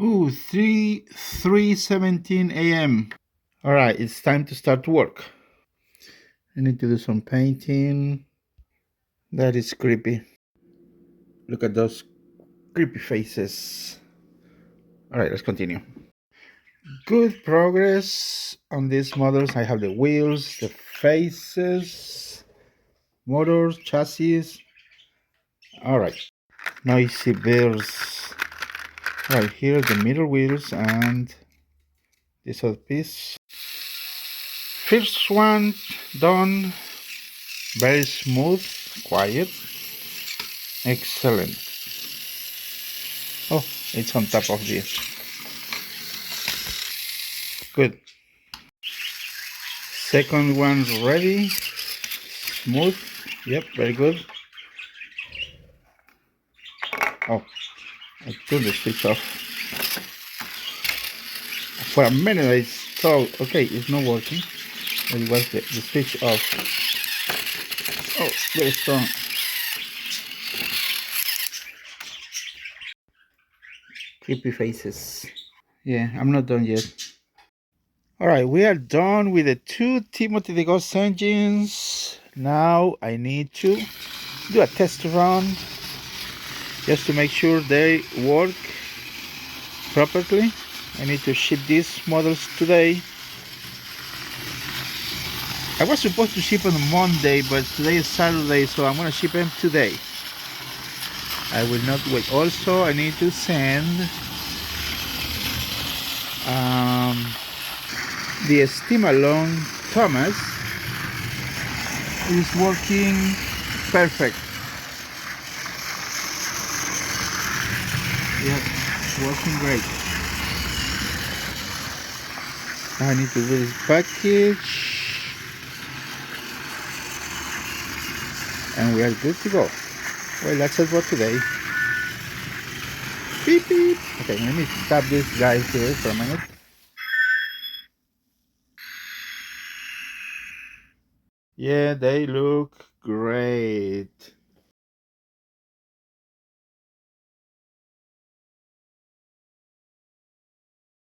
Ooh, 3:17 a.m. All right, it's time to start work. I need to do some painting. That is creepy. Look at those creepy faces. All right, let's continue. Good progress on these models. I have the wheels, the faces, motors, chassis. All right, noisy bears. All right, here are the middle wheels and this other piece. First one done. Very smooth, quiet, excellent. Oh, it's on top of this. Good. Second one ready. Smooth. Yep, very good. Oh, I turned the switch off. For a minute I thought, okay, it's not working. But it was the switch off. Oh, very strong. Creepy faces. Yeah, I'm not done yet. Alright, we are done with the two Timothy the Ghost engines. Now I need to do a test run just to make sure they work properly. I need to ship these models today. I was supposed to ship on Monday, but today is Saturday, so I'm gonna ship them today. I will not wait. Also, I need to send the steam alone Thomas is working perfect. Yeah, working great. I need to do this package and we are good to go. Well, that's it for today. Beep beep. Okay, let me stop this guy here for a minute. Yeah, they look great.